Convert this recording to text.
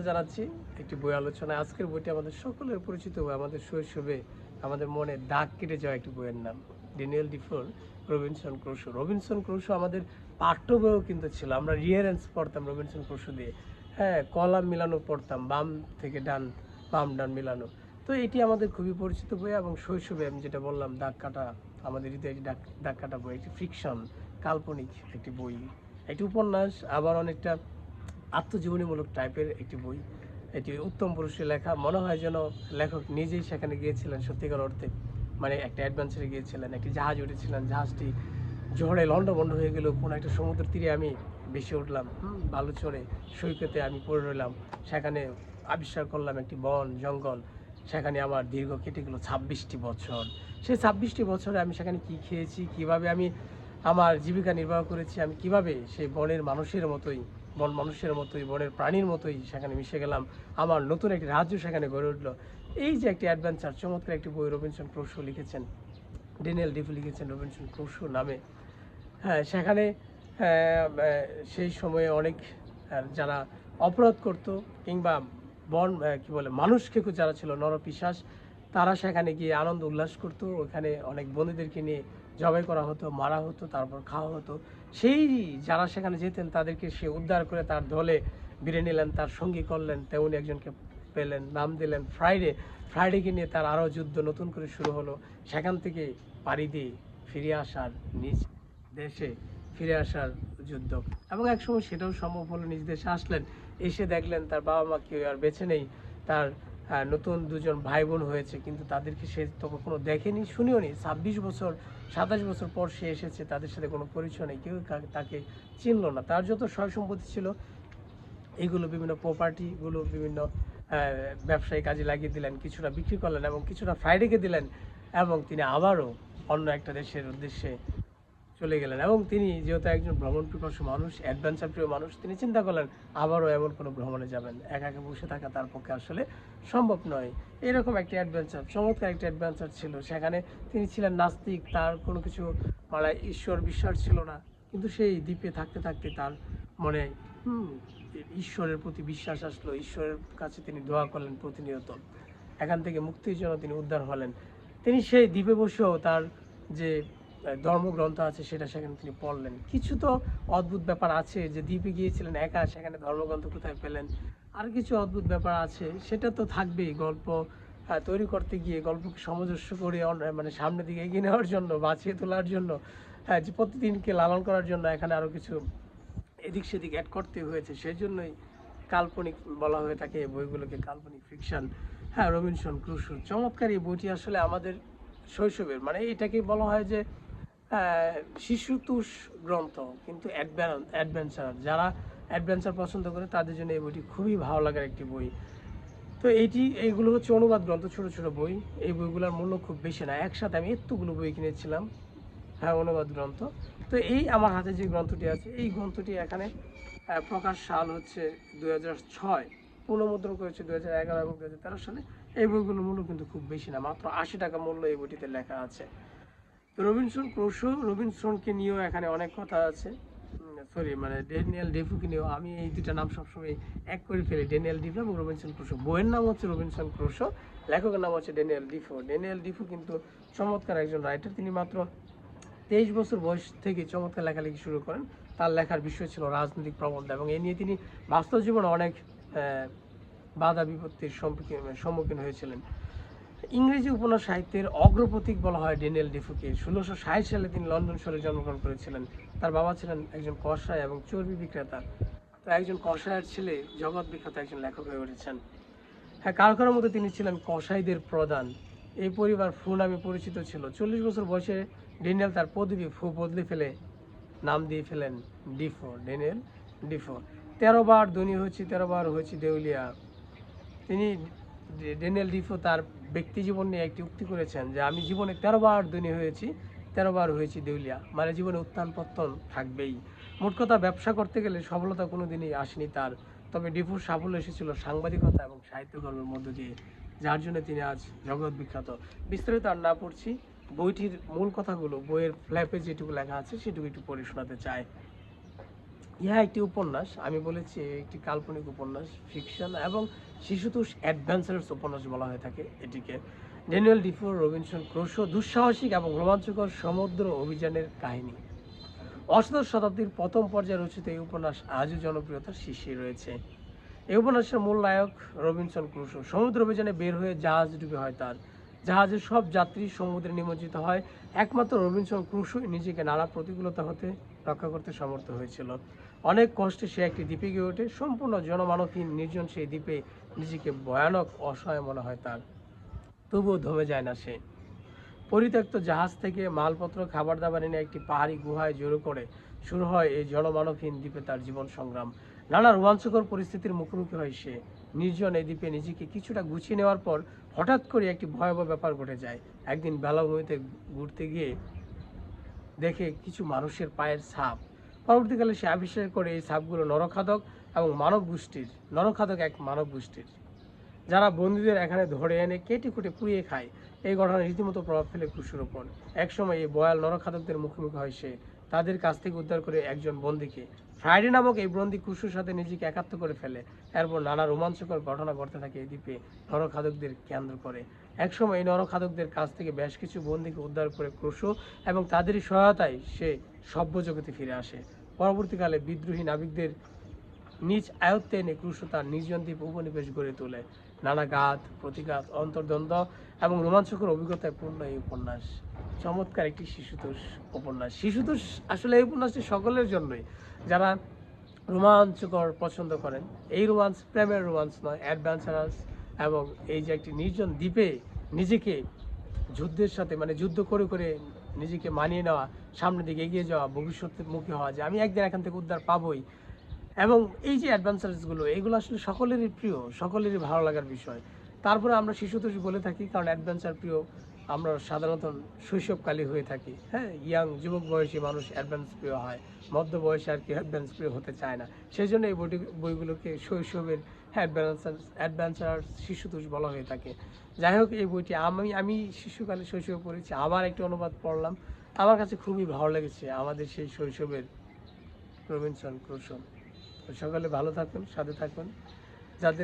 জানাচ্ছি একটি বই আলোচনায়। আজকের বইটি আমাদের সকলের পরিচিত বই, আমাদের শৈশবে আমাদের মনে দাগ কেটে যাওয়া একটি বইয়ের নাম Daniel Defoe Robinson Crusoe. Robinson Crusoe আমাদের পাঠ্য বইও কিন্তু ছিল। আমরা রিয়ারেন্স পড়তাম রবিনসন ক্রুশো দিয়ে, হ্যাঁ, কলাম মিলানো পড়তাম, বাম থেকে ডান, বাম ডান মিলানো। তো এটি আমাদের খুবই পরিচিত বই এবং শৈশবে আমি যেটা বললাম দাগ কাটা, আমাদের হৃদয়ে দাগ কাটা বই, একটি ফিকশন, কাল্পনিক একটি বই, একটি উপন্যাস, আবার অনেকটা আত্মজীবনীমূলক টাইপের একটি বই। এটি উত্তম পুরুষের লেখা। মনে হয় যেন লেখক নিজেই সেখানে গিয়েছিলেন সত্যিকার অর্থে, মানে একটা অ্যাডভেঞ্চারে গিয়েছিলেন, একটি জাহাজ উঠেছিলেন, জাহাজটি ঝড়ে লন্ডভন্ড হয়ে গেল, কোনো একটা সমুদ্র তীরে আমি ভেসে উঠলাম, বালু চড়ে সৈকতে আমি পড়ে রইলাম, সেখানে আবিষ্কার করলাম একটি বন জঙ্গল, সেখানে আমার দীর্ঘ কেটে গেলো 26টি বছর। সেই 26টি বছরে আমি সেখানে কী খেয়েছি, কিভাবে আমি আমার জীবিকা নির্বাহ করেছি, আমি কিভাবে সেই বনের মানুষের মতোই, বনের প্রাণীর মতোই সেখানে মিশে গেলাম, আমার নতুন একটি রাজ্য সেখানে গড়ে উঠলো। এই যে একটি অ্যাডভেঞ্চার, চমৎকার একটি বই রবিনসন ক্রুশো লিখেছেন, ড্যানিয়েল ডিফো লিখেছেন রবিনসন ক্রুশো নামে। হ্যাঁ, সেখানে সেই সময়ে অনেক যারা অপরাধ করতো কিংবা বন কী বলে মানুষকে যারা ছিল নরপিশাচ, তারা সেখানে গিয়ে আনন্দ উল্লাস করতো। ওখানে অনেক বন্দীদেরকে নিয়ে জবাই করা হতো, মারা হতো, তারপর খাওয়া হতো। সেই যারা সেখানে যেতেন তাদেরকে সে উদ্ধার করে তার দলে বেড়ে নিলেন, তার সঙ্গী করলেন। তেমনি একজনকে পেলেন, নাম দিলেন ফ্রাইডেকে নিয়ে তার আরও যুদ্ধ নতুন করে শুরু হলো। সেখান থেকে পাড়ি দিয়ে ফিরে আসার, নিজ দেশে ফিরে আসার যুদ্ধ। এবং একসময় সেটাও সম্ভব হলো, নিজ দেশে আসলেন, এসে দেখলেন তার বাবা মা কেউ আর বেঁচে নেই, তার নতুন দুজন ভাই বোন হয়েছে, কিন্তু তাদেরকে সে তো কখনো দেখেনি, শুনেও নি। 26 বছর 27 বছর পর সে এসেছে, তাদের সাথে কোনো পরিচয় নেই, কেউ তাকে চিনলো না। তার যত সয় সম্পত্তি ছিল এইগুলো বিভিন্ন প্রপার্টিগুলো বিভিন্ন ব্যবসায়ী কাজে লাগিয়ে দিলেন, কিছুটা বিক্রি করলেন এবং কিছুটা ফ্রাইডেকে দিলেন, এবং তিনি আবারও অন্য একটা দেশের উদ্দেশ্যে চলে গেলেন। এবং তিনি যেহেতু একজন ভ্রমণ পিপাসু মানুষ, অ্যাডভেঞ্চার প্রিয় মানুষ, তিনি চিন্তা করলেন আবারও এমন কোনো ভ্রমণে যাবেন। একা একা বসে থাকা তার পক্ষে আসলে সম্ভব নয়। এরকম একটি অ্যাডভেঞ্চার, চমৎকার একটি অ্যাডভেঞ্চার ছিল। সেখানে তিনি ছিলেন নাস্তিক, তার কোনো কিছু মানে ঈশ্বর বিশ্বাস ছিল না, কিন্তু সেই দ্বীপে থাকতে থাকতে তার মনে ঈশ্বরের প্রতি বিশ্বাস আসলো। ঈশ্বরের কাছে তিনি দোয়া করলেন প্রতিনিয়ত, এখান থেকে মুক্তির জন্য তিনি উদ্ধার হলেন। তিনি সেই দ্বীপে বসেও তার যে ধর্মগ্রন্থ আছে সেটা সেখানে তিনি পড়লেন। কিছু তো অদ্ভুত ব্যাপার আছে, যে দ্বীপে গিয়েছিলেন একা, সেখানে ধর্মগ্রন্থ কোথায় পেলেন, আর কিছু অদ্ভুত ব্যাপার আছে, সেটা তো থাকবেই। গল্প তৈরি করতে গিয়ে গল্পকে সামঞ্জস্য করে মানে সামনের দিকে এগিয়ে নেওয়ার জন্য, বাঁচিয়ে তোলার জন্য, যে প্রতিদিনকে লালন করার জন্য এখানে আরও কিছু এদিক সেদিক অ্যাড করতে হয়েছে। সেই জন্যই কাল্পনিক বলা হয়ে থাকে এই বইগুলোকে, কাল্পনিক ফিকশন। হ্যাঁ, রবিনসন ক্রুশো চমৎকার এই বইটি। আসলে আমাদের শৈশবের, মানে এটাকে বলা হয় যে শিশুতোষ গ্রন্থ, কিন্তু অ্যাডভেঞ্চার, যারা অ্যাডভেঞ্চার পছন্দ করে তাদের জন্য এই বইটি খুবই ভালো লাগার একটি বই। তো এইগুলো হচ্ছে অনুবাদ গ্রন্থ, ছোট ছোট বই। এই বইগুলোর মূল্য খুব বেশি না, একসাথে আমি এতগুলো বই কিনেছিলাম। হ্যাঁ, অনুবাদ গ্রন্থ। তো এই আমার হাতে যে গ্রন্থটি আছে, এই গ্রন্থটি এখানে প্রকাশ সাল হচ্ছে 2006, পুনর্মুদ্রণ করেছে 2011 এবং 2013 সালে। এই বইগুলোর মূল্য কিন্তু খুব বেশি না, মাত্র 80 টাকা মূল্য এই বইটিতে লেখা আছে। রবিনসন ক্রুশো, রবিনসনকে নিয়েও এখানে অনেক কথা আছে, সরি মানে ড্যানিয়েল ডিফোকে নিয়েও। আমি এই দুটা নাম সবসময় এক করে ফেলি, ড্যানিয়েল ডিফো এবং রবিনসন ক্রুশো। বইয়ের নাম হচ্ছে রবিনসন ক্রুশো, লেখকের নাম হচ্ছে ড্যানিয়েল ডিফো। ড্যানিয়েল ডিফো কিন্তু চমৎকার একজন রাইটার। তিনি মাত্র 23 বছর বয়স থেকে চমৎকার লেখালেখি শুরু করেন। তার লেখার বিষয় ছিল রাজনৈতিক প্রবন্ধ, এবং এ নিয়ে তিনি বাস্তব জীবনে অনেক বাধা বিপত্তির সম্মুখীন হয়েছিলেন। ইংরেজি উপন্যাস সাহিত্যের অগ্রপথিক বলা হয় ড্যানিয়েল ডিফোকে। 1660 সালে তিনি লন্ডন শহরে জন্মগ্রহণ করেছিলেন। তার বাবা ছিলেন একজন কসাই এবং চর্বি বিক্রেতা। তো একজন কসাইয়ের ছেলে জগৎ বিখ্যাত একজন লেখক হয়ে উঠেছেন। হ্যাঁ, কারো কারোর মধ্যে তিনি ছিলেন কসাইদের প্রধান। এই পরিবার ফু নামে পরিচিত ছিল। 40 বছর বয়সে ড্যানিয়েল তার পদবি ফু বদলে ফেলে নাম দিয়ে ফেলেন ডিফো, ড্যানিয়েল ডিফো। 13 বার ধনী হয়েছি, 13 বার হয়েছি দেউলিয়া। তিনি ড্যানিয়েল ডিফো তার ব্যক্তি জীবন নিয়ে একটি উক্তি করেছেন যে আমি জীবনে 13 বার ধনী হয়েছি, 13 বার হয়েছি দেউলিয়া। মানে জীবনে উত্থান পতন থাকবেই। মোট কথা, ব্যবসা করতে গেলে সফলতা কোনোদিনই আসেনি তার। তবে ডিফোর সাফল্য এসেছিল সাংবাদিকতা এবং সাহিত্যকর্মের মধ্য দিয়ে, যার জন্য তিনি আজ জগৎ বিখ্যাত। বিস্তারিত আর না পড়ছি, বইটির মূল কথাগুলো বইয়ের ফ্ল্যাপে যেটুকু লেখা আছে সেটুকু একটু পড়ে শোনাতে চাই। ইহা একটি উপন্যাস, আমি বলেছি একটি কাল্পনিক উপন্যাস, ফিকশন এবং শিশুতোষ অ্যাডভেঞ্চারাস উপন্যাস বলা হয়ে থাকে এটিকে। ড্যানিয়েল ডিফোর, রবিনসন ক্রুশো দুঃসাহসিক এবং রোমাঞ্চকর সমুদ্র অভিযানের কাহিনী। অষ্টাদশ শতাব্দীর প্রথম পর্যায়ে রচিত এই উপন্যাস আজও জনপ্রিয়তার শীর্ষে রয়েছে। এই উপন্যাসের মূল নায়ক রবিনসন ক্রুশো। সমুদ্র অভিযানে বের হয়ে জাহাজ ডুবে হয় তার। জাহাজের সব যাত্রী সমুদ্রে নিমজ্জিত হয়। একমাত্র রবিনসন ক্রুশোই নিজেকে নানা প্রতিকূলতা হতে রক্ষা করতে সমর্থ হয়েছিল। অনেক কষ্টে সে একটি দ্বীপে গিয়ে ওঠে। সম্পূর্ণ জনমানবহীন নির্জন সেই দ্বীপে নিজেকে ভয়ানক অসহায় মনে হয় তার। তবুও দমে যায় না সে। পরিত্যক্ত জাহাজ থেকে মালপত্র, খাবার দাবার এনে একটি পাহাড়ি গুহায় জড়ো করে শুরু হয় এই জনমানবহীন দ্বীপে তার জীবন সংগ্রাম। নানা রোমাঞ্চকর পরিস্থিতির মুখোমুখি হয় সে। নির্জন এই দ্বীপে নিজেকে কিছুটা গুছিয়ে নেওয়ার পর হঠাৎ করে একটি ভয়াবহ ব্যাপার ঘটে যায়। একদিন বেলাভূমিতে ঘুরতে গিয়ে দেখে কিছু মানুষের পায়ের ছাপ। পরবর্তীকালে সে আবিষ্কার করে এই ছাপগুলো নরখাদক এবং নরখাদক এক মানব গোষ্ঠীর, যারা বন্দীদের এখানে ধরে এনে কেটে কুটে পুড়িয়ে খায়। এই ঘটনা রীতিমতো প্রভাব ফেলে ক্রুশোর ওপর। একসময় এই ভয়াল নরখাদকদের মুখোমুখি হয় সে। তাদের কাছ থেকে উদ্ধার করে একজন বন্দীকে। ফ্রাইডে নামক এই বন্দী ক্রুশোর সাথে নিজেকে একাত্ম করে ফেলে। এরপর নানা রোমাঞ্চকর ঘটনা ঘটতে থাকে এই দ্বীপে নরখাদকদের কেন্দ্র করে। একসময় এই নরখাদকদের কাছ থেকে বেশ কিছু বন্দীকে উদ্ধার করে ক্রুশো এবং তাদেরই সহায়তায় সে সভ্য জগতে ফিরে আসে। পরবর্তীকালে বিদ্রোহী নাবিকদের নিজ আয়ত্তে এনে ক্রুশো তার নির্জন দ্বীপ উপনিবেশ গড়ে তোলে। নানা ঘাত প্রতিঘাত, অন্তর্দ্বন্দ্ব এবং রোমাঞ্চকর অভিজ্ঞতায় পূর্ণ এই উপন্যাস। চমৎকার একটি শিশুতোষ উপন্যাস। শিশুতোষ আসলে এই উপন্যাসটি সকলের জন্যই, যারা রোমাঞ্চকর পছন্দ করেন। এই রোমান্স প্রেমের রোমান্স নয়, অ্যাডভেঞ্চারাস এবং এই যে একটি নির্জন দ্বীপে নিজেকে যুদ্ধের সাথে মানে যুদ্ধ করে করে নিজেকে মানিয়ে নেওয়া, সামনের দিকে এগিয়ে যাওয়া, ভবিষ্যতের মুখী হওয়া যে আমি একদিন এখান থেকে উদ্ধার পাবোই। এবং এই যে অ্যাডভেঞ্চারসগুলো এগুলো আসলে সকলেরই প্রিয়, সকলেরই ভালো লাগার বিষয়। তারপরে আমরা শিশুতোষ বলে থাকি কারণ অ্যাডভেঞ্চার প্রিয় আমরা সাধারণত শৈশবকালে হয়ে থাকি। হ্যাঁ, ইয়াং যুবক বয়সী মানুষ অ্যাডভেঞ্চ প্রিয় হয়, মধ্য বয়সে আর কি অ্যাডভেঞ্চ প্রিয় হতে চায় না। সেই জন্য এই বইগুলোকে শৈশবের অ্যাডভেঞ্চার শিশুতোষ বলা হয়ে থাকে। যাই হোক, এই বইটি আমি শিশুকালে শৈশবে পড়েছি, আবার একটি অনুবাদ পড়লাম। আমার কাছে খুবই ভালো লেগেছে আমাদের সেই শৈশবের রবিনসন ক্রুশো। সকালে ভালো থাকুন, সাথে থাকুন। যাদের